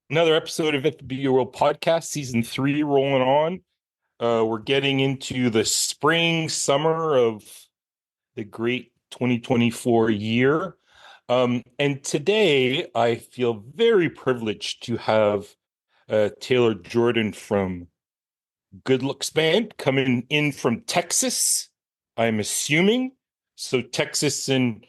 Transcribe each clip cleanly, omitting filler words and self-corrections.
Another episode of If It Be Your Will podcast, season three rolling on. We're getting into the spring, summer of the great 2024 year. And today I feel very privileged to have Taylor Jordan from Good Looks Band coming in from Texas, I'm assuming. So Texas and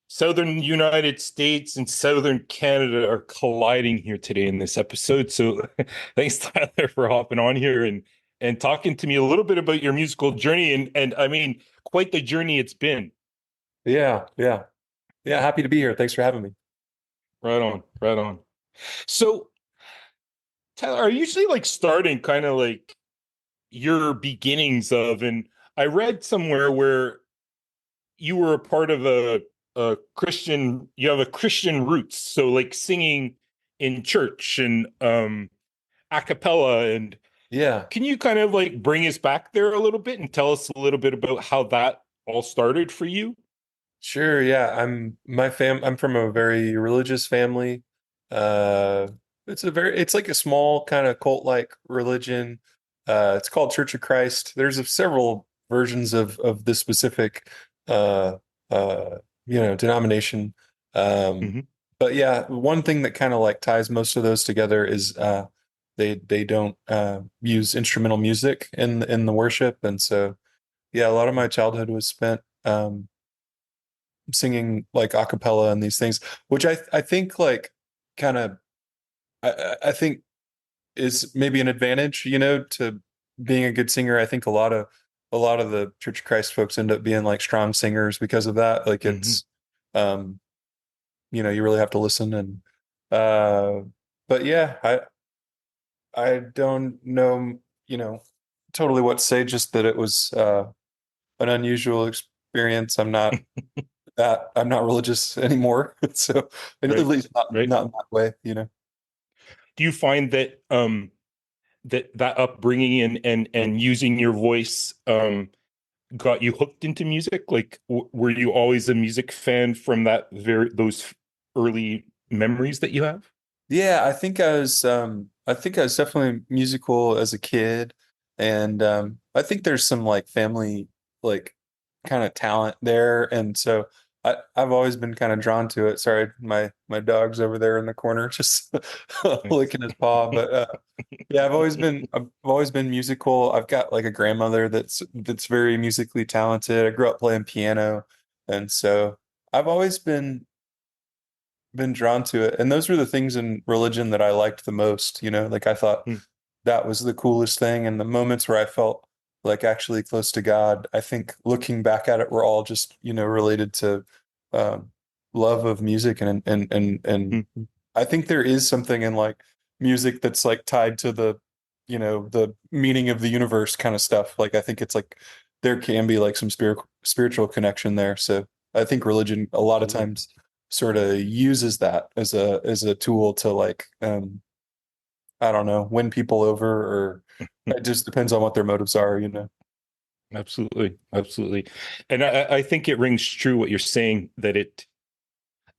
Southern United States and Southern Canada are colliding here today in this episode. So thanks, Tyler, for hopping on here and talking to me a little bit about your musical journey and I mean quite the journey it's been. Yeah, yeah. Yeah, happy to be here. Thanks for having me. Right on, right on. So Tyler, are you usually like starting kind of like your beginnings of, and I read somewhere where you were a part of a Christian, you have a Christian roots, so like singing in church and a cappella. And Yeah, can you kind of like bring us back there a little bit and tell us a little bit about how that all started for you? sure. Yeah, I'm from a very religious family. Uh it's like a small kind of cult-like religion. It's called Church of Christ. There's several versions of this specific uh uh denomination. Um Hmm. but yeah, one thing that kind of like ties most of those together is they don't use instrumental music in the worship, and so yeah, a lot of my childhood was spent singing like a cappella and these things, which I think like kind of I think is maybe an advantage, to being a good singer. I think a lot of the Church of Christ folks end up being like strong singers because of that. Like Hmm. it's um you really have to listen. And uh but yeah, I don't know, totally what to say, just that it was an unusual experience. I'm not religious anymore. So at Right, least right. not in that way. Do you find that that upbringing and using your voice got you hooked into music? Like, were you always a music fan from that very those early memories that you have? Yeah, I think I was definitely musical as a kid. And I think there's some like family like kind of talent there, and so I've always been kind of drawn to it. Sorry, my dog's over there in the corner just Nice. licking his paw. But yeah, I've always been musical. I've got like a grandmother that's very musically talented. I grew up playing piano, and so I've always been drawn to it. And those were the things in religion that I liked the most, like I thought Hmm. that was the coolest thing. And the moments where I felt like actually close to God, I think looking back at it, were all just, related to um, love of music. And Hmm. I think there is something in like music that's like tied to the meaning of the universe kind of stuff. Like I think it's like there can be like some spiritual connection there. So I think religion a lot of Absolutely. times sort of uses that as a tool to like I don't know, win people over, or it just depends on what their motives are. Absolutely. Absolutely. And I think it rings true what you're saying, that it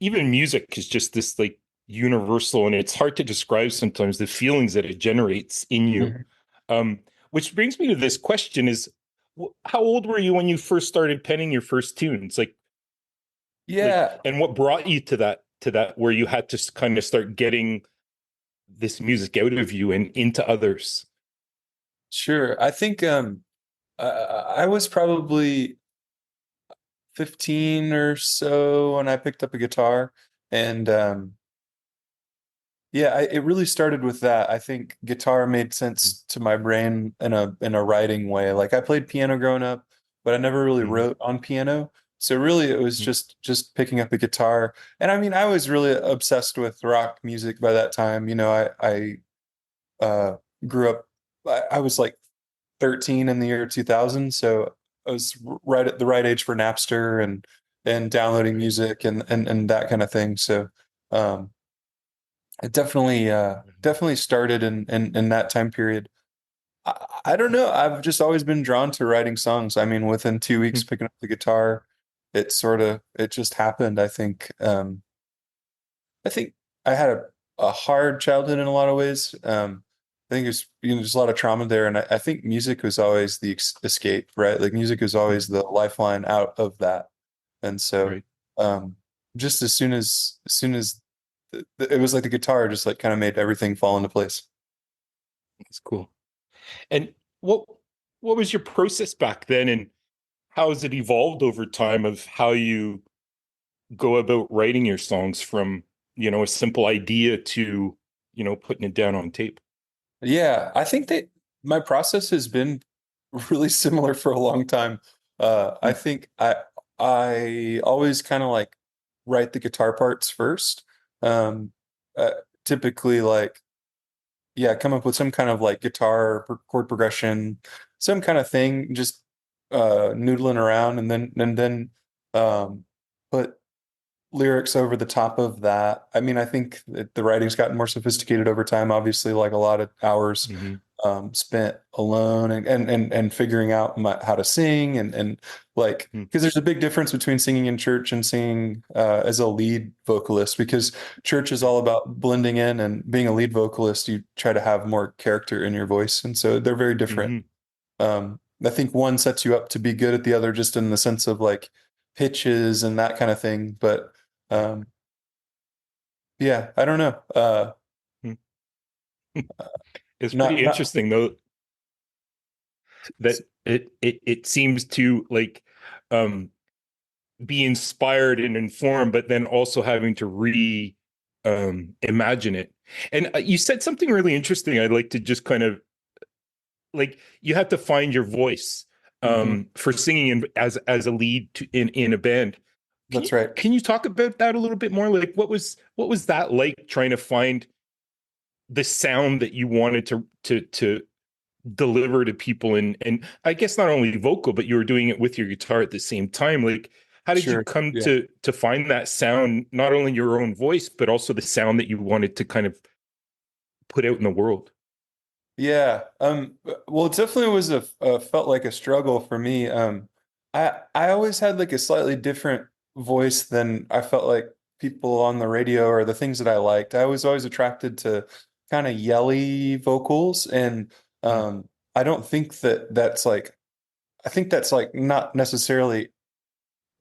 even music is just this like universal, and it's hard to describe sometimes the feelings that it generates in you. Mhm. Which brings me to this question is, how old were you when you first started penning your first tunes? Like, Yeah, and what brought you to that where you had to kind of start getting this music out of you and into others? sure. I think I was probably 15 or so when I picked up a guitar. And yeah, it really started with that. I think guitar made sense to my brain in a writing way. Like I played piano growing up, but I never really Mm-hmm. wrote on piano. So really it was just picking up a guitar. And I mean, I was really obsessed with rock music by that time. I grew up, I was like 13 in the year 2000, so I was right at the right age for Napster and downloading Right. music and that kind of thing. So um it definitely started in that time period. I don't know. I've just always been drawn to writing songs. I mean, within 2 weeks Mhm. picking up the guitar, it just happened. I think I had a hard childhood in a lot of ways. I think there's there's a lot of trauma there, and I think music was always the escape, right? Like music was always the lifeline out of that. And so, Right. um, just as soon as it was like the guitar just like kind of made everything fall into place. That's cool. And what was your process back then, and how has it evolved over time of how you go about writing your songs from, a simple idea to, putting it down on tape? Yeah, I think that my process has been really similar for a long time. I Mm, think I always kind of like write the guitar parts first. Um, uh, Typically like yeah, come up with some kind of like guitar chord progression, some kind of thing, just noodling around, and then um, put lyrics over the top of that. I mean, I think that the writing's gotten more sophisticated over time, obviously, like a lot of hours mhm, spent alone and figuring out how to sing and like mm, because there's a big difference between singing in church and singing as a lead vocalist because church is all about blending in and being a lead vocalist you try to have more character in your voice and so they're very different. mhm. I think one sets you up to be good at the other just in the sense of like pitches and that kind of thing but Right. um yeah, I don't know. Mm. It's pretty Not interesting though that it seems to like um be inspired and informed, but then also having to imagine it. And you said something really interesting. I'd like to just kind of like you have to find your voice Mhm. for singing as a lead in a band. Can you That's right. can you talk about that a little bit more? Like what was that like trying to find the sound that you wanted to deliver to people, and I guess not only vocal, but you were doing it with your guitar at the same time. Like how did you Sure. come Yeah. to find that sound, not only your own voice, but also the sound that you wanted to kind of put out in the world? Yeah. Well, it definitely was felt like a struggle for me. I always had like a slightly different voice than I felt like people on the radio or the things that I liked. I was always attracted to kind of yelly vocals, and Mm, I don't think that that's like I think that's like not necessarily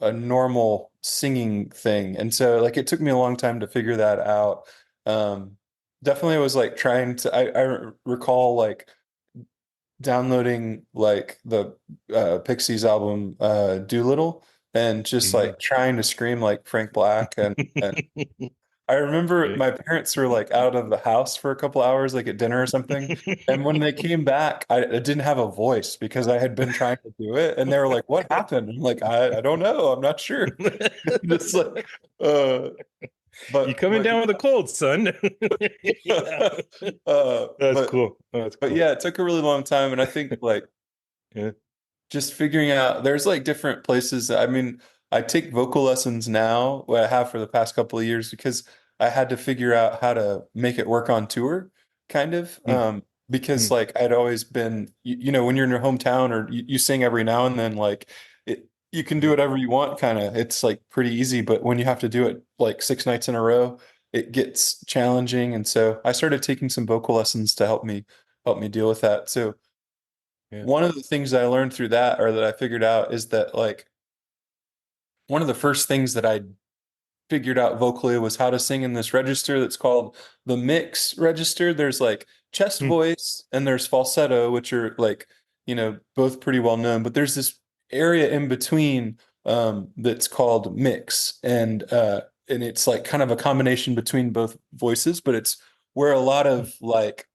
a normal singing thing. And so like it took me a long time to figure that out. Um, Definitely was like trying to I recall like downloading like the Pixies album Doolittle and just mhm. like trying to scream like Frank Black and I remember Yeah. my parents were like out of the house for a couple hours, like at dinner or something. And when they came back, I didn't have a voice because I had been trying to do it. And they were like, "What happened?" I'm like, I don't know. I'm not sure. Just like, uh, You but coming but down with a cold, son? Yeah. yeah, uh, That's but cool. That's but cool. yeah, it took a really long time. And I think like Yeah. just figuring out there's like different places. I mean, I take vocal lessons now, what I have for the past couple of years because I had to figure out how to make it work on tour, kind of. Mm, Because mm, like I'd always been, when you're in your hometown or you sing every now and then, like you can do right. whatever you want, kind of. It's like pretty easy, but when you have to do it like 6 nights in a row, it gets challenging. And so I started taking some vocal lessons to help me deal with that. So Yeah. one of the things I learned through that or that I figured out is that like one of the first things that I figured out vocally was how to sing in this register that's called the mix register. There's like chest Mm, voice and there's falsetto, which are like, both pretty well known, but there's this area in between that's called mix and it's like kind of a combination between both voices, but it's where a lot mm. of like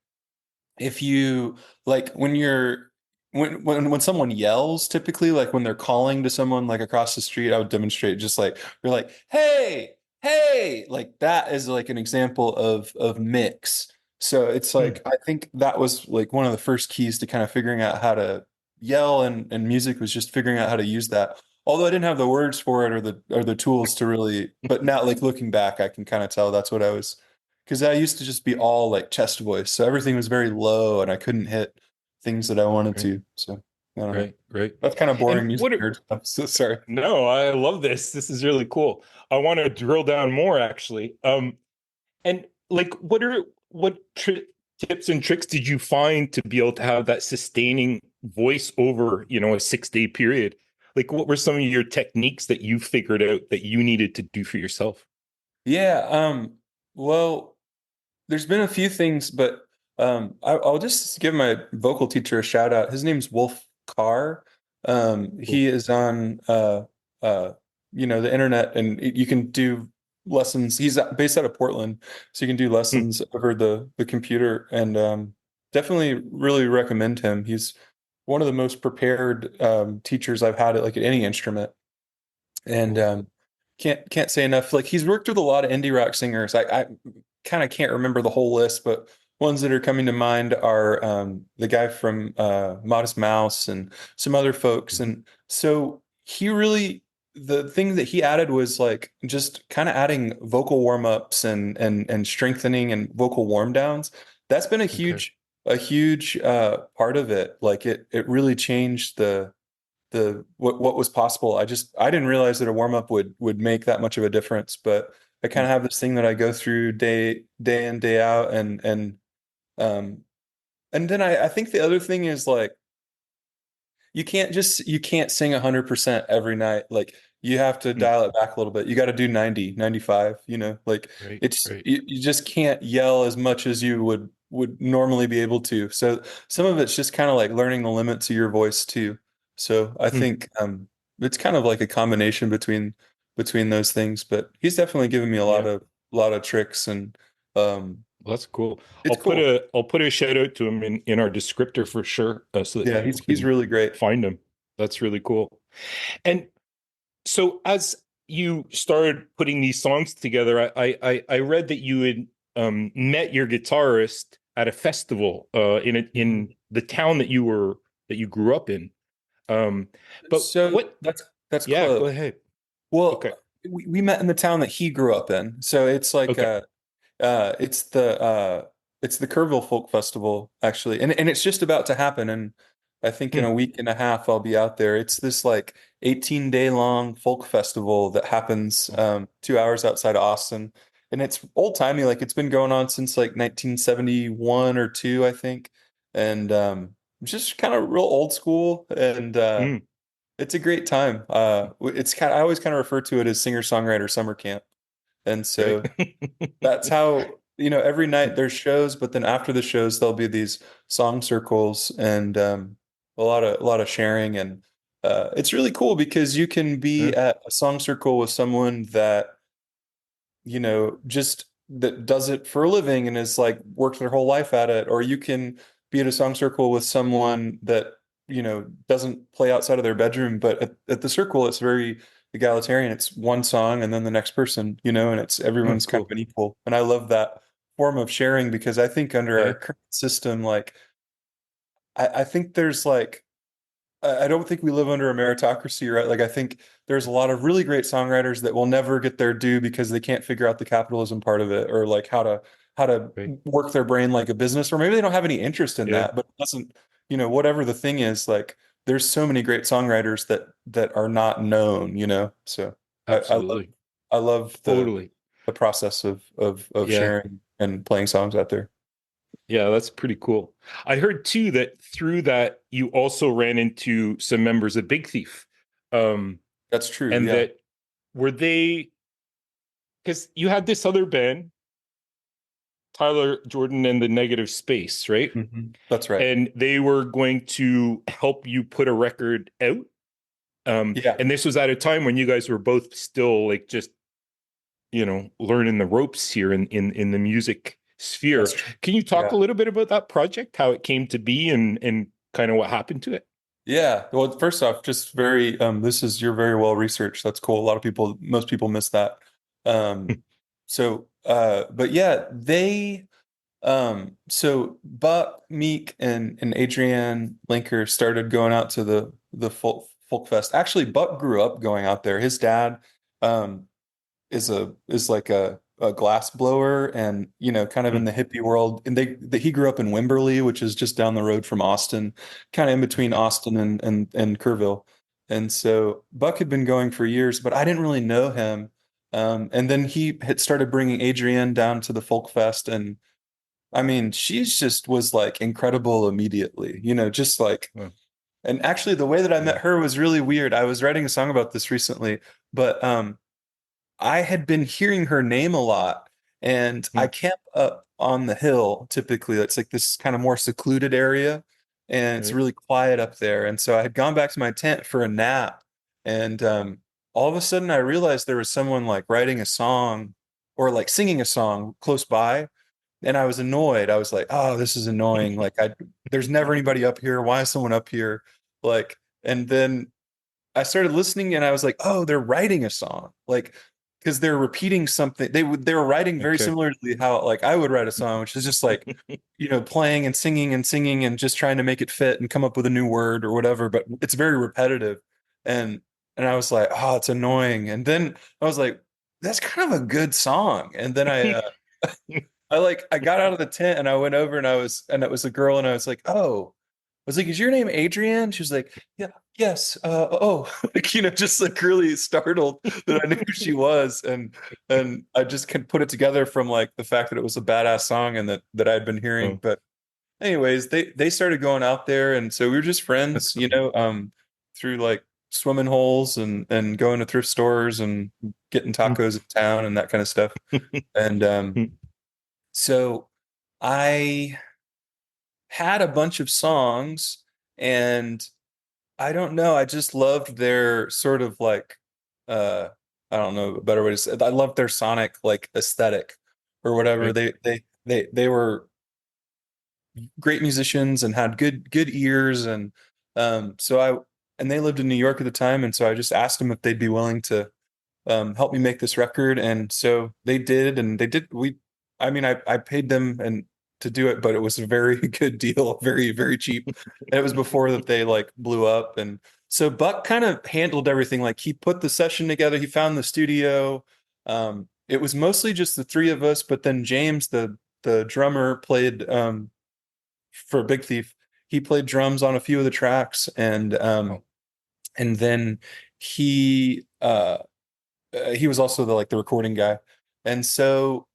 if you like when you're when someone yells typically like when they're calling to someone like across the street I would demonstrate just like you're like hey like that is like an example of mix so it's like Mm. I think that was like one of the first keys to kind of figuring out how to yell and music was just figuring out how to use that although I didn't have the words for it or the tools to really but now like looking back I can kind of tell that's what I was because I used to just be all like chest voice. So everything was very low and I couldn't hit things that I wanted Right, to. So I don't know. right, right. That's kind of boring And music what are, nerd stuff. So sorry. no, I love this. This is really cool. I want to drill down more actually. And like what tips and tricks did you find to be able to have that sustaining voice over, a 6 day period? Like, what were some of your techniques that you figured out that you needed to do for yourself? Yeah, well, there's been a few things, but I'll just give my vocal teacher a shout out. His name's Wolf Carr. Cool. He is on the internet, and you can do lessons. He's based out of Portland, so you can do Hmm. lessons over the computer, and definitely really recommend him. He's one of the most prepared teachers I've had at any instrument, and Cool. can't say enough. Like he's worked with a lot of indie rock singers. I kind of can't remember the whole list, but ones that are coming to mind are the guy from Modest Mouse and some other folks. And so he really, the thing that he added was like just kind of adding vocal warm-ups and strengthening and vocal warm downs. That's been Okay. a huge part of it. Like it really changed what was possible. I didn't realize that a warm up would make that much of a difference, but I kind Hmm. of have this thing that I go through day in, day out, um and then I think the other thing is like you can't sing 100% every night. Like you have to Hmm. dial it back a little bit. You got to do 90, 95, like Right. it's Right. you just can't yell as much as you would normally be able to. So some of it's just kind of like learning the limits of your voice too. So I Hmm. think it's kind of like a combination between those things, but he's definitely given me Yeah. a lot of tricks and um Well, that's cool. it's cool. I'll put a shout out to him in our descriptor for sure, so that Yeah, people he's can really great. find him. That's really cool. And so as you started putting these songs together, I read that you had met your guitarist at a festival Mhm. in the town that you grew up in. Um, but So what? that's Yeah, go close. ahead. Okay. Well, we met in the town that he grew up in. So it's like Okay. uh it's the uh it's the Kerrval Folk Festival actually. And it's just about to happen, and I think in Hmm. a week and a half I'll be out there. It's this like 18-day long folk festival that happens Oh, 2 hours outside of Austin. And it's old-timey, like it's been going on since like 1971 or 2, I think. And it's just kind of real old school, and hmm. it's a great time. I always kind of refer to it as singer-songwriter summer camp. And Right. so that's how, every night there's shows, but then after the shows, there'll be these song circles and a lot of sharing. And it's really cool because you can be Yeah, at a song circle with someone that just that does it for a living and has like worked their whole life at it, or you can be at a song circle with someone that, doesn't play outside of their bedroom, but at the circle, it's very egalitarian. It's one song and then the next person, and it's oh, everyone's kind of cool. an equal. And I love that form of sharing because I think under our Yeah. current system, like I think there's like I don't think we live under a meritocracy, right? Like I think there's a lot of really great songwriters that will never get their due because they can't figure out the capitalism part of it, or like how to Right. work their brain like a business, or maybe they don't have any interest in Yeah. that, but it doesn't, whatever the thing is, like there's so many great songwriters that are not known, So Absolutely. I love Totally. the process of Yeah. sharing and playing songs out there. Yeah, that's pretty cool. I heard too that through that you also ran into some members of Big Thief. Um, That's true. and Yeah. that were they because you had this other band, Tyler Jordan and the Negative Space, right? That's right. And they were going to help you put a record out. Yeah, And this was at a time when you guys were both still like just, learning the ropes here in the music that's sphere. true. Can you talk Yeah. a little bit about that project, how it came to be and kind of what happened to it? Yeah. Well, first off, just you're very well researched. That's cool. Most people miss that. But yeah, so Buck, Meek, and Adrienne Linker started going out to the folk fest. Actually, Buck grew up going out there. His dad, um, is like a glass blower, and kind of in Hmm. the hippie world, and he grew up in Wimberley, which is just down the road from Austin, kind of in between Okay. Austin and Kerrville. And so Buck had been going for years, but I didn't really know him And then he had started bringing Adrienne down to the Folk Fest, and I mean, she's just was like incredible immediately, just like. Oh, And actually, the way that I met yeah. her was really weird. I was writing a song about this recently, but I had been hearing her name a lot, and I Hmm. camp up on the hill typically. It's like this kind of more secluded area, and it's Right. really quiet up there. And so I had gone back to my tent for a nap, and all of a sudden I realized there was someone like writing a song or like singing a song close by, and I was annoyed. I was like, "Oh, this is annoying. Like, there's never anybody up here. Why is someone up here?" Like, and then I started listening and I was like, oh, they're writing a song. Like, because they're repeating something. They were writing very Okay. similarly how like I would write a song, which is just like, playing and singing and just trying to make it fit and come up with a new word or whatever, but it's very repetitive. And I was like, oh, it's annoying. And then I was like, that's kind of a good song. And then I got out of the tent and I went over and it was a girl and I was like, oh, I was like, is your name Adrienne? She was like, yeah, yes. Oh, like, just like really startled that I knew who she was. And I just can put it together from like the fact that it was a badass song and that I'd been hearing. Oh. But anyways, they started going out there and so we were just friends, through like swimming holes and going to thrift stores and getting tacos in town and that kind of stuff. And so I had a bunch of songs and I don't know, I just loved their sort of like uh I don't know a better way to say it. I loved their sonic like aesthetic or whatever. Right. They were great musicians and had good ears and they lived in New York at the time and so I just asked them if they'd be willing to help me make this record. And so they did, and they did. I mean, I paid them and to do it, but it was a very good deal, very, very cheap. And it was before that they like blew up. And so Buck kind of handled everything. Like he put the session together, he found the studio. It was mostly just the three of us, but then James, the drummer, played for Big Thief. He played drums on a few of the tracks, Oh. and then he he was also the recording guy. And so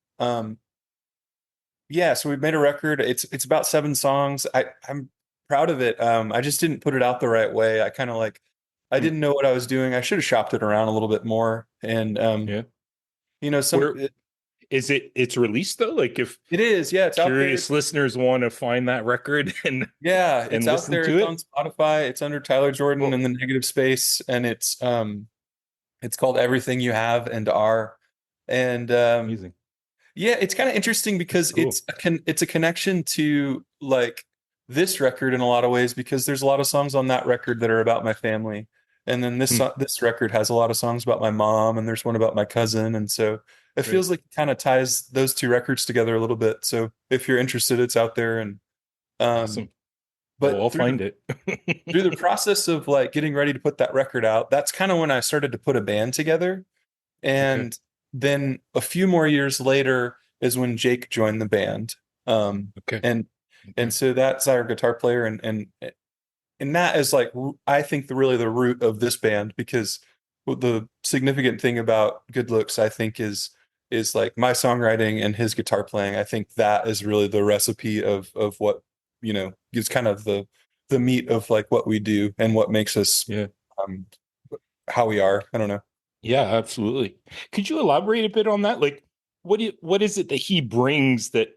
yeah, so we made a record. It's about 7 songs. I'm proud of it. I just didn't put it out the right way. I kind of like I Hmm. didn't know what I was doing. I should have shopped it around a little bit more. And Yeah. some Where is it? It's released though. Like if it is, yeah, it's out there. curious listeners want to find that record and Yeah, it's out listen there. to It's on it. Spotify. It's under Tyler Jordan Oh, and the Negative Space, and it's called Everything You Have and Are. And amazing. yeah, it's kind of interesting That's because cool. it's a connection to like this record in a lot of ways because there's a lot of songs on that record that are about my family. And then Hmm. this record has a lot of songs about my mom and there's one about my cousin and so it Right. feels like it kind of ties those two records together a little bit. So if you're interested, it's out there and um Awesome. Well, but I'll find it. through the process of like getting ready to put that record out, that's kind of when I started to put a band together. Okay. And then a few more years later is when Jake joined the band. Um, Okay. and Okay. so that's our guitar player, and that is like I think really the root of this band because the significant thing about Good Looks I think is like my songwriting and his guitar playing. I think that is really the recipe of what is kind of the meat of like what we do and what makes us Yeah. um, how we are. I don't know. Yeah, absolutely. Could you elaborate a bit on that? Like, what is it that he brings that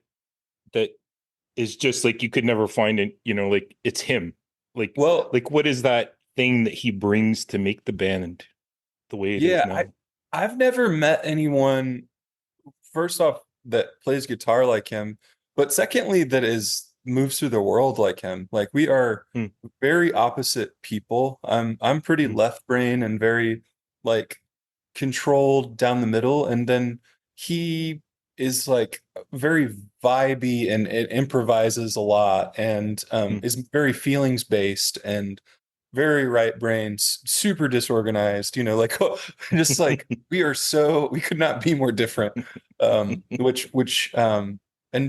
is just like you could never find it, like it's him. Like Well, like what is that thing that he brings to make the band the way it is yeah, now? I've never met anyone, first off, that plays guitar like him, but secondly, that is moves through the world like him. Like we are Hmm. very opposite people. I'm pretty Hmm. left brain and very like controlled down the middle, and then he is like very vibey and it improvises a lot and Hmm. is very feelings based and very right brains, super disorganized, like just like we could not be more different. And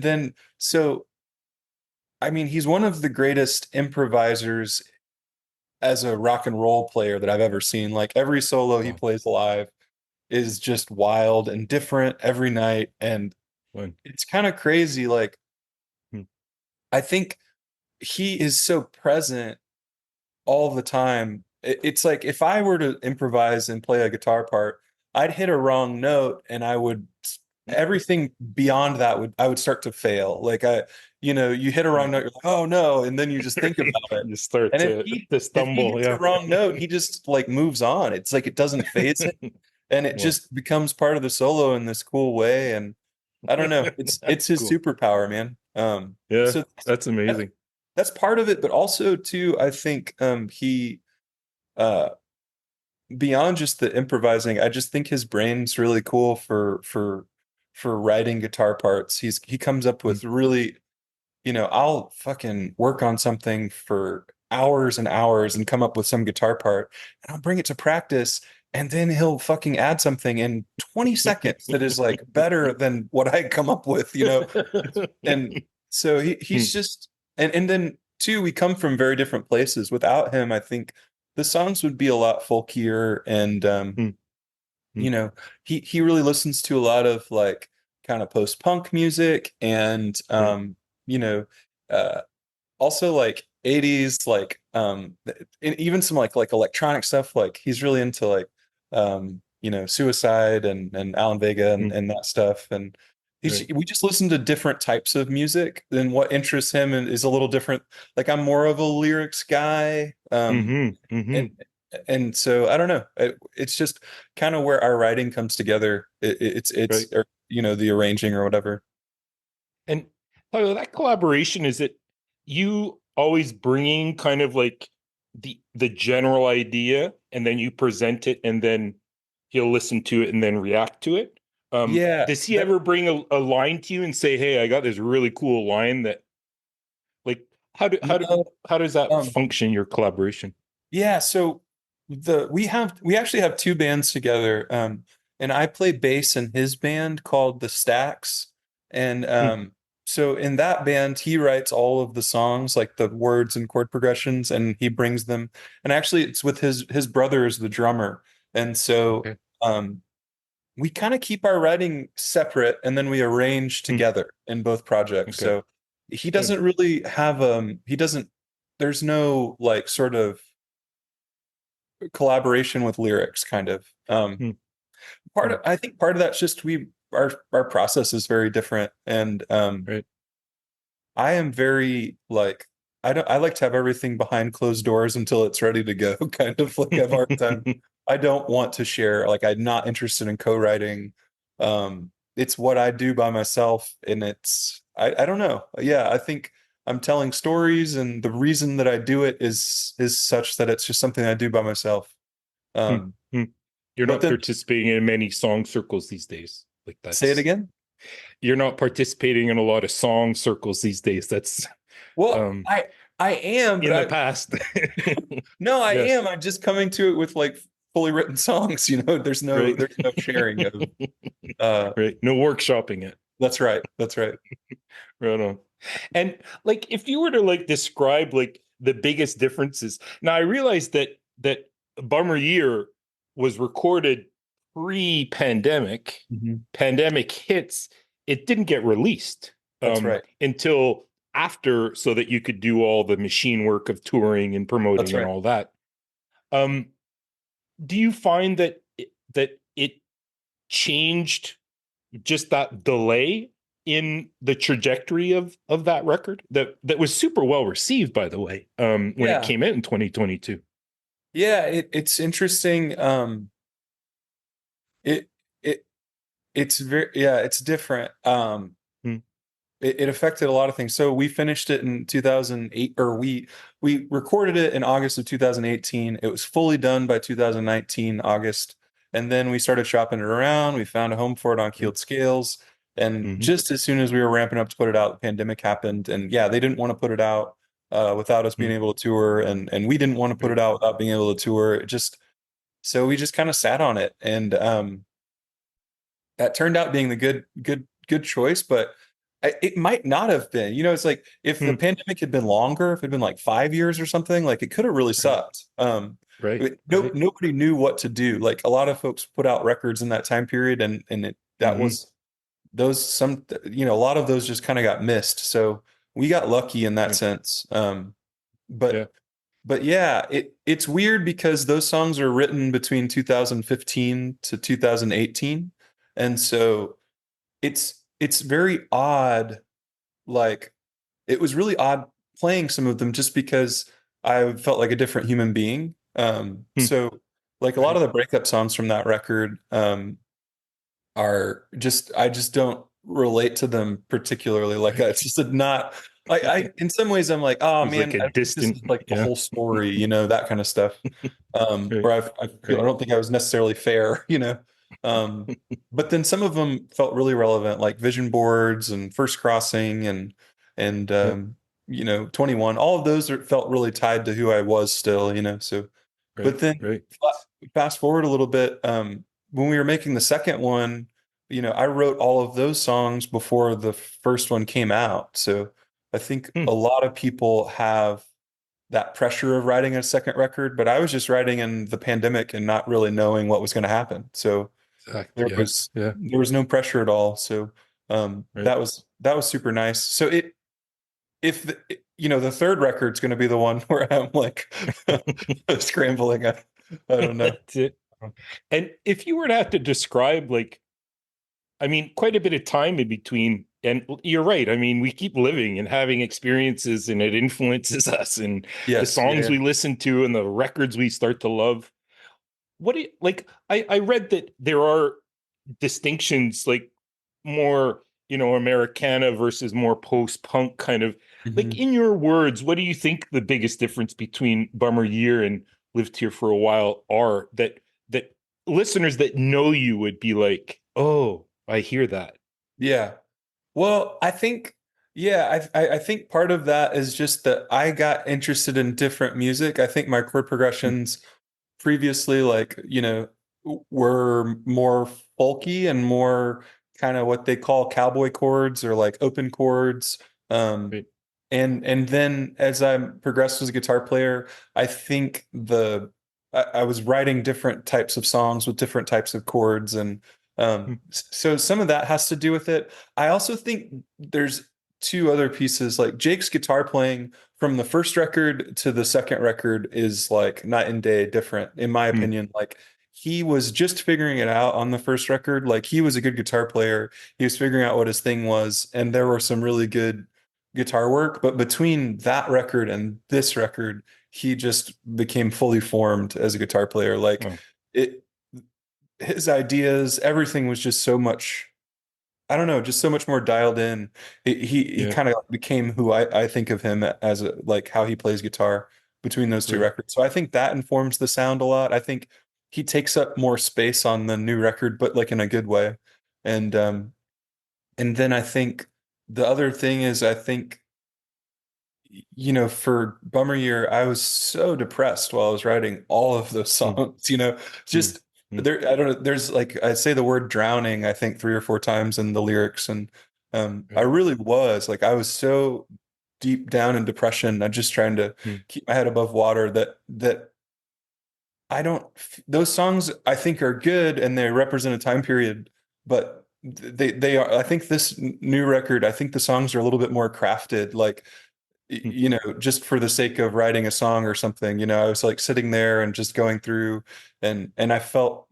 then so I mean, he's one of the greatest improvisers as a rock and roll player that I've ever seen. Like every solo he Wow. plays live, is just wild and different every night. And Fun. it's kind of crazy. Like, Hmm. I think he is so present all the time. It's like if I were to improvise and play a guitar part, I'd hit a wrong note and I would everything beyond that would I would start to fail. Like you hit a wrong note, you're like, oh no, and then you just think about it. You start And to if he stumble, hits a yeah. wrong note, he just like moves on. It's like it doesn't phase him, and it Well, just becomes part of the solo in this cool way. And I don't know, it's that's his cool. superpower, man. Yeah, So that's that's, amazing. that's part of it, but also too, I think he uh beyond just the improvising, I just think his brain's really cool for writing guitar parts. He comes up Mm, with really, I'll fucking work on something for hours and hours and come up with some guitar part, and I'll bring it to practice, and then he'll fucking add something in 20 seconds that is like better than what I come up with. And so he's mm, just and then too, we come from very different places. Without him, I think the songs would be a lot folkier and mm, you mm, know, he really listens to a lot of like kind of post-punk music and right. you know, uh also like 80s and even some like electronic stuff. Like he's really into like Suicide and Alan Vega and, Mm, and that stuff. And right. we just listen to different types of music. Then what interests him is a little different. Like I'm more of a lyrics guy. Hmm. Hmm. And and so I don't know. It's just kind of where our writing comes together. It's Right. or, the arranging or whatever. And that collaboration, is it you always bringing kind of like the general idea and then you present it and then he'll listen to it and then react to it? Yeah, Does he that ever bring a line to you and say, "Hey, I got this really cool line that like no. how does that Um, function your collaboration?" yeah, so we actually have two bands together. And I play bass in his band called the Stacks. And Hmm. so in that band, he writes all of the songs, like the words and chord progressions, and he brings them. And actually it's with his brother is the drummer. And so Okay. we kind of keep our writing separate and then we arrange Hmm. together in both projects. Okay. So he Good. doesn't really have he doesn't there's no like sort of collaboration with lyrics kind of. Hmm. Part Hmm. of I think part of that's just our process is very different. And Right. I am very like I like to have everything behind closed doors until it's ready to go, kind of like I have a hard time. I don't want to share, like I'm not interested in co-writing. It's what I do by myself, and I don't know. Yeah, I think I'm telling stories, and the reason that I do it is such that it's just something I do by myself. Hmm. Um, Hmm. You're but not then participating in many song circles these days. Like say it that's again. you're not participating in a lot of song circles these days. That's Well, um I am, but in the I past. no, I Yes, am. I'm just coming to it with like fully written songs. right. There's no sharing of. Uh, Right. No workshopping it. that's right. That's right. Right on. And like if you were to like describe like the biggest differences. Now I realized that Bummer Year was recorded pre-pandemic. Mhm. Pandemic hits, it didn't get released That's right. until after, so that you could do all the machine work of touring and That's promoting and right. all that. Um, do you find that it changed just that delay in the trajectory of that record that was super well received, by the way, when it Yeah. came out in 2022? Yeah. It's interesting. It it it's very yeah. It's different. Hmm. It affected a lot of things. So we finished it in 2008, or we recorded it in August of 2018. It was fully done by 2019 August, and then we started shopping it around. We found a home for it on Right. Keeled Scales, and Hmm. just as soon as we were ramping up to put it out, the pandemic happened, and yeah, they didn't want to put it out without us being Hmm. able to tour, and we didn't want to put Right. it out without being able to tour. So we just kind of sat on it, and that turned out being the good choice, but it might not have been. It's like if the Hmm. pandemic had been longer, if it had been like 5 years or something, like it could have really Right. sucked. Right. No, Right. nobody knew what to do. Like a lot of folks put out records in that time period, that Hmm. was those some a lot of those just kind of got missed. So we got lucky in that Yeah. sense. Yeah. But yeah, it's weird because those songs are written between 2015 to 2018, and so it's very odd. Like it was really odd playing some of them just because I felt like a different human being. Hmm. So like a lot Right. of the breakup songs from that record, are just I just don't relate to them particularly. Like Right. it's just not like I in some ways I'm like, oh There's like man, a I don't think this distant, is like the yeah. whole story, that kind of stuff. Right. Where I feel I Right. don't think I was necessarily fair, Um, but then some of them felt really relevant, like Vision Boards and First Crossing and Yeah. 21. All of those felt really tied to who I was still, So, Right. but then Right. fast forward a little bit, when we were making the second one, I wrote all of those songs before the first one came out. So I think Hmm. a lot of people have that pressure of writing a second record, but I was just writing in the pandemic and not really knowing what was going to happen. So Exactly. there Yeah. was Yeah. there was no pressure at all. So Right. that was super nice. So if the third record's going to be the one where I'm like scrambling. I don't know. That's it. And if you were to have to describe, like, I mean, quite a bit of time in between, and you're right. I mean, we keep living and having experiences, and it influences us and the Yes, songs yeah, we listen to and the records we start to love. What do you like? I read that there are distinctions, like more, Americana versus more post-punk kind of. Like, yeah. in your words, what do you think the biggest difference between Bummer Year and Lived Here for a While are, that listeners that know you would be like, oh, I hear that. Yeah. Well, I think, yeah, I think part of that is just that I got interested in different music. I think my chord Mm, progressions previously, like, were more folky and more kind of what they call cowboy chords or like open chords. Um, right. and then as I progressed as a guitar player, I think I was writing different types of songs with different types of chords, and Mm, so some of that has to do with it. I also think there's two other pieces, like Jake's guitar playing from the first record to the second record is like night and day different, in my mm, opinion. Like he was just figuring it out on the first record. Like he was a good guitar player. He was figuring out what his thing was, and there were some really good guitar work. But between that record and this record, he just became fully formed as a guitar player. Like oh, it, his ideas, everything was just so much, I don't know, just so much more dialed in. He yeah, kind of became who I think of him as like how he plays guitar between those two right. records. So I think that informs the sound a lot. I think he takes up more space on the new record, but like in a good way. And and then I think the other thing is I think for Bummer Year, I was so depressed while I was writing all of those Mm, songs, mm, just mm, there, I don't know, there's like, I say the word drowning, I think three or four times in the lyrics. And I right. really was like, I was so deep down in depression. I'm just trying to Mm, keep my head above water that I don't, those songs I think are good and they represent a time period, but they are, I think this new record, I think the songs are a little bit more crafted. Like, mm, just for the sake of writing a song or something, I was like sitting there and just going through, and I felt,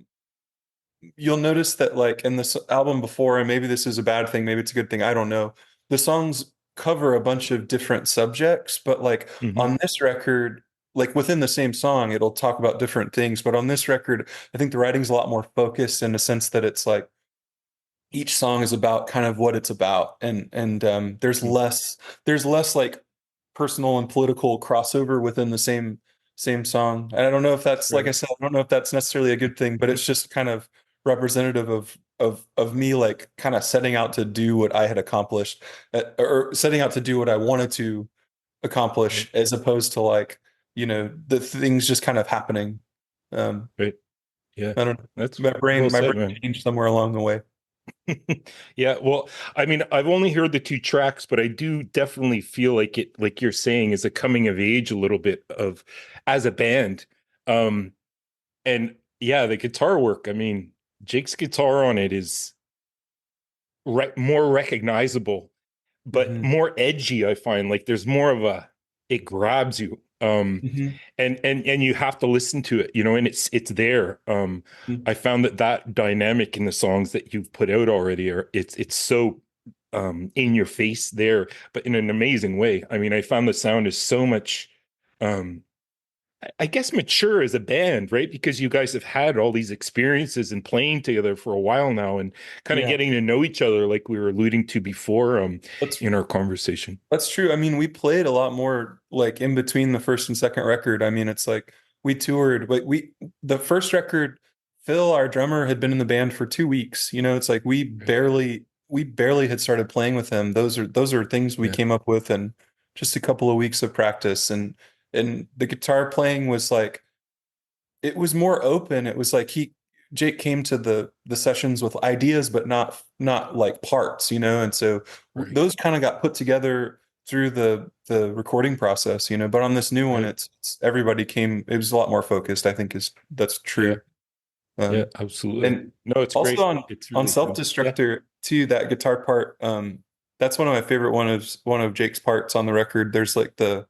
you'll notice that like in this album before, and maybe this is a bad thing, maybe it's a good thing, I don't know. The songs cover a bunch of different subjects, but like mhm, on this record, like within the same song, it'll talk about different things. But on this record, I think the writing's a lot more focused in the sense that it's like each song is about kind of what it's about, and mm, there's less like personal and political crossover within the same song. And I don't know if that's, like I right. said, I don't know if that's necessarily a good thing, but it's just kind of representative of me like kind of setting out to do what I had accomplished, or setting out to do what I wanted to Right. accomplish, as opposed to like the things just kind of happening. Um, Right. Yeah. I don't know. That's My well brain my said, brain man. changed somewhere along the way. Yeah, well, I mean, I've only heard the two tracks, but I do definitely feel like it, like you're saying, is a coming of age a little bit of as a band. Um, and yeah, the guitar work. I mean, Jake's guitar on it is more recognizable, but Hmm. more edgy. I find like there's more of a it grabs you. Hmm. And you have to listen to it, and it's there. I found that dynamic in the songs that you've put out already are it's so in your face there, but in an amazing way. I mean, I found the sound is so much um I guess mature as a band, right? Because you guys have had all these experiences and playing together for a while now and kind of Yeah, getting to know each other like we were alluding to before that's in our conversation. that's true. I mean, we played a lot more like in between the first and second record. I mean, it's like we toured, but the first record, Phil, our drummer, had been in the band for 2 weeks. It's like Right. we barely had started playing with him. Those are things we Yeah. came up with in just a couple of weeks of practice. And the guitar playing was like it was more open. It was like Jake came to the sessions with ideas, but not like parts, and so Right. those kind of got put together through the recording process, but on this new one, Right. it's everybody came. It was a lot more focused. I think that's Yeah. true. Yeah, Um, absolutely. and No, it's also great. on It's on really fun. Yeah. Self-Destructor too, that guitar part, that's one of my favorite one of Jake's parts on the record. There's like the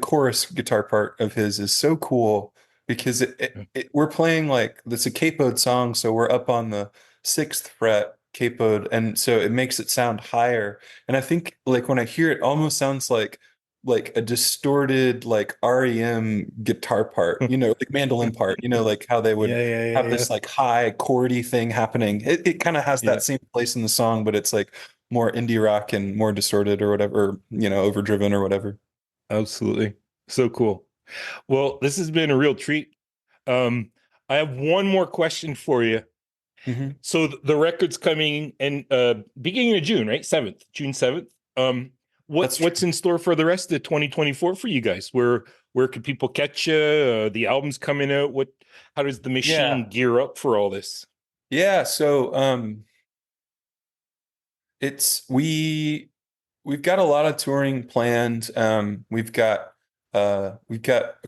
chorus guitar part of his is so cool because Yeah. we're playing like it's a capoed song, so we're up on the sixth fret capoed, and so it makes it sound higher. And I think like when I hear it, almost sounds like a distorted like REM guitar part, like mandolin part, like how they would Yeah, yeah, yeah, have yeah. this like high chordy thing happening. It kind of has Yeah, that same place in the song, but it's like more indie rock and more distorted or whatever, overdriven or whatever. absolutely. So cool. Well, this has been a real treat. Um, I have one more question for you. Hmm. So the record's coming in beginning of June, right? June 7th. Um, That's what's true. in store for the rest of 2024 for you guys? Where could people catch you? The album's coming out. How does the Yeah. machine gear up for all this? Yeah. So it's we've got a lot of touring planned. We've got a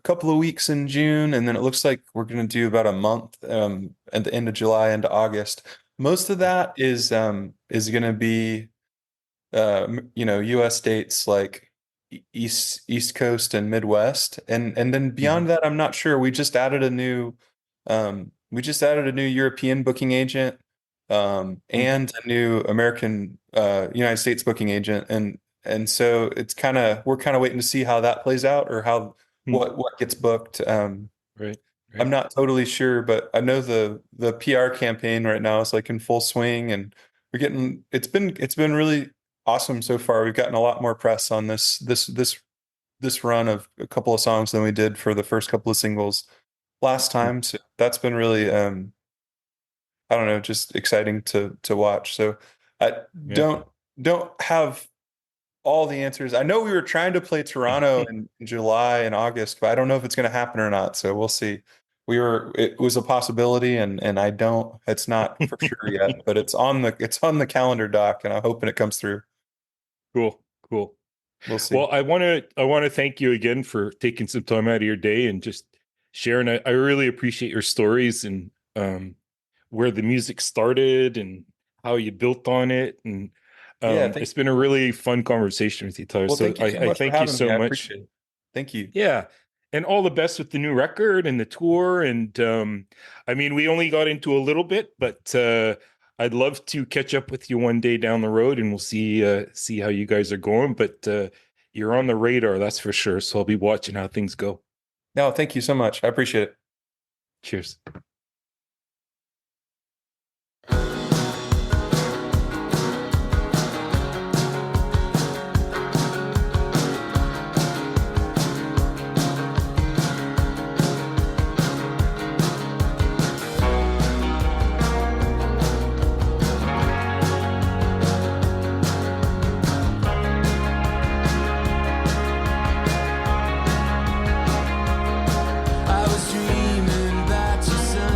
couple of weeks in June, and then it looks like we're going to do about a month at the end of July into August. Most of that is going to be US states like East Coast and Midwest, and then Mhm. beyond that, I'm not sure. We just added a new European booking agent, Mhm. and a new American United States booking agent, and so we're kind of waiting to see how that plays out or how Mhm. what gets booked. Right, I'm right. not totally sure, but I know the PR campaign right now is like in full swing, and it's been really awesome so far. We've gotten a lot more press on this run of a couple of songs than we did for the first couple of singles last Mhm. time. So that's been really I don't know, just exciting to watch. So I Yeah. don't don't have all the answers. I know we were trying to play Toronto in July and August, but I don't know if it's going to happen or not. So we'll see. It was a possibility, and it's not for sure yet, but it's on the calendar doc, and I'm hoping it comes through. Cool, cool. We'll see. Well, I want to thank you again for taking some time out of your day and just sharing. I really appreciate your stories and where the music started and how you built on it. And Yeah, thank it's been a really fun conversation with you, Tyler. well, So thank you so I much for thank you having me. so I much. appreciate it. Thank you. Yeah. And all the best with the new record and the tour. And I mean, we only got into a little bit, but I'd love to catch up with you one day down the road and we'll see how you guys are going. But you're on the radar, that's for sure. So I'll be watching how things go. No, thank you so much. I appreciate it. Cheers. I was dreaming about your son.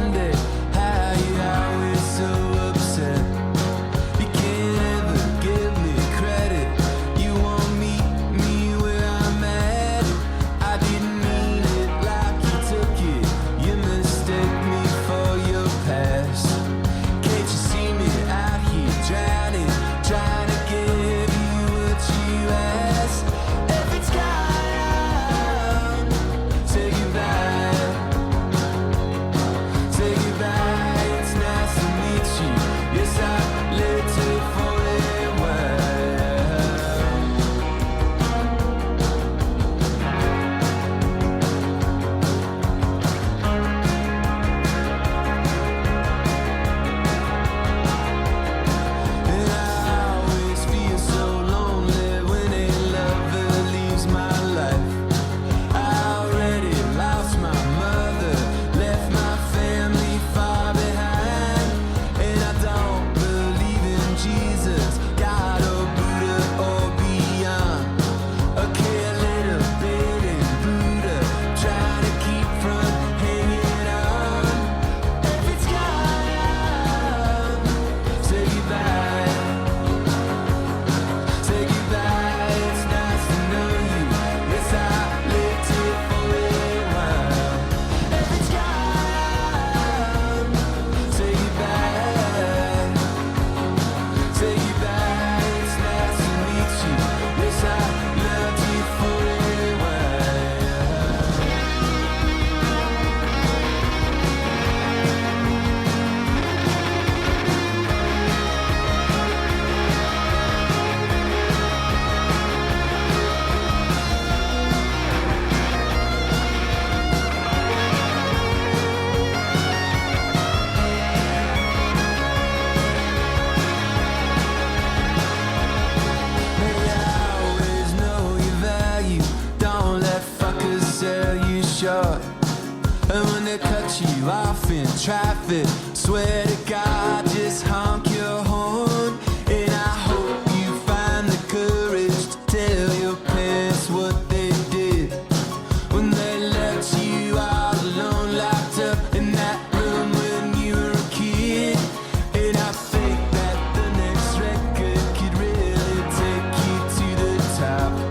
cut you off in traffic. Swear to God, just honk your horn. And I hope you find the courage to tell your parents what they did when they left you all alone, locked up in that room when you were a kid. And I think that the next record could really take you to the top.